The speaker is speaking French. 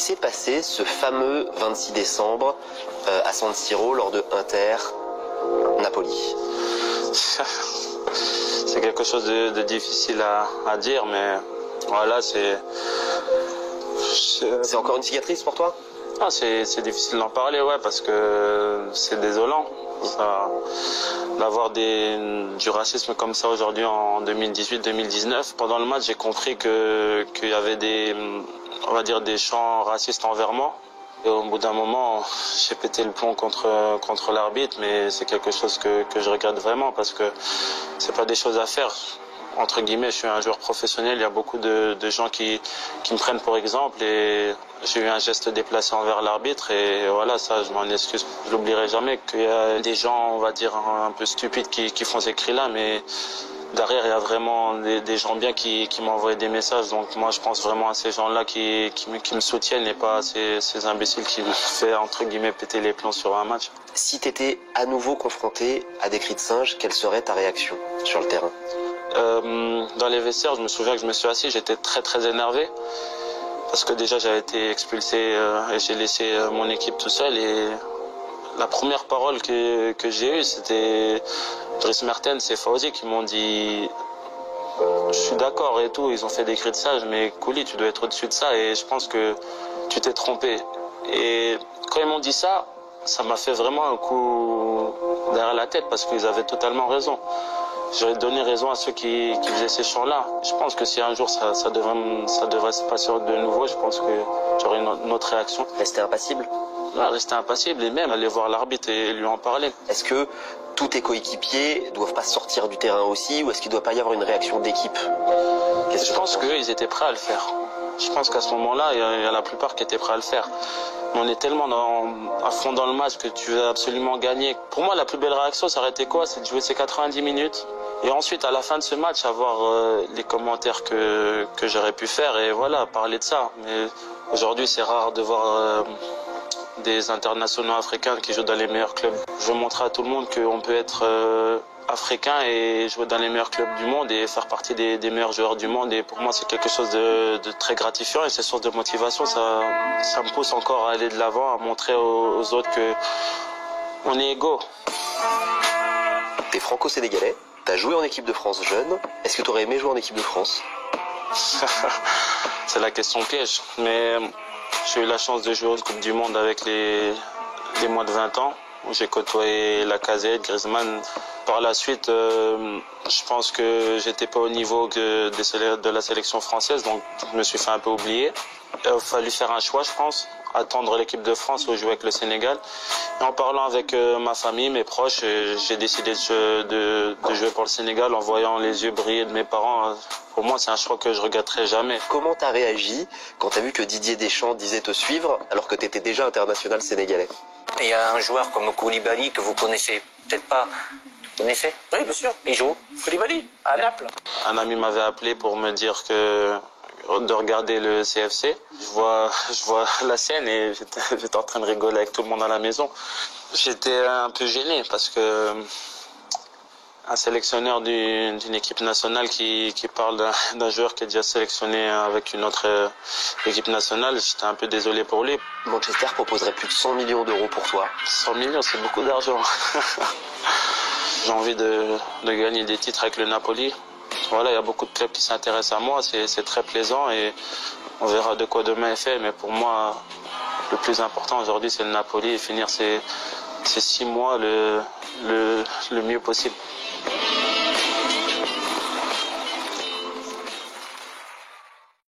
s'est passé ce fameux 26 décembre à San Siro lors de Inter-Napoli? C'est quelque chose de difficile à dire, mais voilà, c'est encore une cicatrice pour toi? Ah, c'est difficile d'en parler, ouais, parce que c'est désolant. D'avoir du racisme comme ça aujourd'hui en 2018-2019. Pendant le match, j'ai compris qu'il y avait on va dire des chants racistes envers moi. Et au bout d'un moment, j'ai pété le plomb contre l'arbitre, mais c'est quelque chose que je regrette vraiment parce que c'est pas des choses à faire. Entre guillemets, je suis un joueur professionnel, il y a beaucoup de gens qui me prennent pour exemple et j'ai eu un geste déplacé envers l'arbitre et voilà, ça je m'en excuse. Je l'oublierai jamais qu'il y a des gens, on va dire, un peu stupides qui font ces cris-là, mais derrière il y a vraiment des gens bien qui m'envoient des messages. Donc moi je pense vraiment à ces gens-là qui me soutiennent et pas à ces imbéciles qui me font entre guillemets péter les plombs sur un match. Si tu étais à nouveau confronté à des cris de singe, quelle serait ta réaction sur le terrain? Dans les vestiaires, je me souviens que je me suis assis, j'étais très énervé parce que déjà j'avais été expulsé et j'ai laissé mon équipe tout seul et la première parole que j'ai eue c'était Dries Mertens et Fawzi qui m'ont dit je suis d'accord et tout, ils ont fait des cris de singe mais Kouli tu dois être au-dessus de ça et je pense que tu t'es trompé. Et quand ils m'ont dit ça, ça m'a fait vraiment un coup derrière la tête parce qu'ils avaient totalement raison. J'aurais donné raison à ceux qui faisaient ces chants-là. Je pense que si un jour ça devrait se passer de nouveau, je pense que j'aurais une autre réaction. Rester impassible? Ouais, rester impassible et même aller voir l'arbitre et lui en parler. Est-ce que tous tes coéquipiers doivent pas sortir du terrain aussi ou est-ce qu'il doit pas y avoir une réaction d'équipe? Je pense qu'ils étaient prêts à le faire. Je pense qu'à ce moment-là, il y a la plupart qui étaient prêts à le faire. Mais on est tellement à fond dans le match que tu veux absolument gagner. Pour moi, la plus belle réaction, ça aurait été quoi? C'est de jouer ces 90 minutes. Et ensuite, à la fin de ce match, avoir les commentaires que j'aurais pu faire et voilà, parler de ça. Mais aujourd'hui, c'est rare de voir des internationaux africains qui jouent dans les meilleurs clubs. Je veux montrer à tout le monde qu'on peut être africain et jouer dans les meilleurs clubs du monde et faire partie des meilleurs joueurs du monde. Et pour moi, c'est quelque chose de très gratifiant et c'est source de motivation. Ça me pousse encore à aller de l'avant, à montrer aux autres qu'on est égaux. T'es franco-sénégalais, t'as joué en équipe de France jeune. Est-ce que t'aurais aimé jouer en équipe de France? C'est la question piège. Mais j'ai eu la chance de jouer aux Coupe du Monde avec les moins de 20 ans, où j'ai côtoyé Lacazette, Griezmann. Par la suite, je pense que j'étais pas au niveau de la sélection française, donc je me suis fait un peu oublier. Il a fallu faire un choix, je pense, attendre l'équipe de France ou jouer avec le Sénégal. Et en parlant avec ma famille, mes proches, j'ai décidé de jouer pour le Sénégal en voyant les yeux briller de mes parents. Pour moi, c'est un choix que je regretterai jamais. Comment t'as réagi quand t'as vu que Didier Deschamps disait te suivre alors que t'étais déjà international sénégalais? Il y a un joueur comme Koulibaly que vous connaissez peut-être pas. Vous connaissez? Oui, bien sûr. Il joue? Koulibaly, à Naples. Un ami m'avait appelé pour me dire de regarder le CFC. Je vois la scène et j'étais en train de rigoler avec tout le monde à la maison. J'étais un peu gêné parce que un sélectionneur d'une équipe nationale qui parle d'un joueur qui est déjà sélectionné avec une autre équipe nationale, j'étais un peu désolé pour lui. Manchester proposerait plus de 100 millions d'euros pour toi. 100 millions, c'est beaucoup d'argent. J'ai envie de gagner des titres avec le Napoli. Voilà, il y a beaucoup de clubs qui s'intéressent à moi, c'est très plaisant et on verra de quoi demain est fait. Mais pour moi, le plus important aujourd'hui, c'est le Napoli et finir ces 6 mois le mieux possible.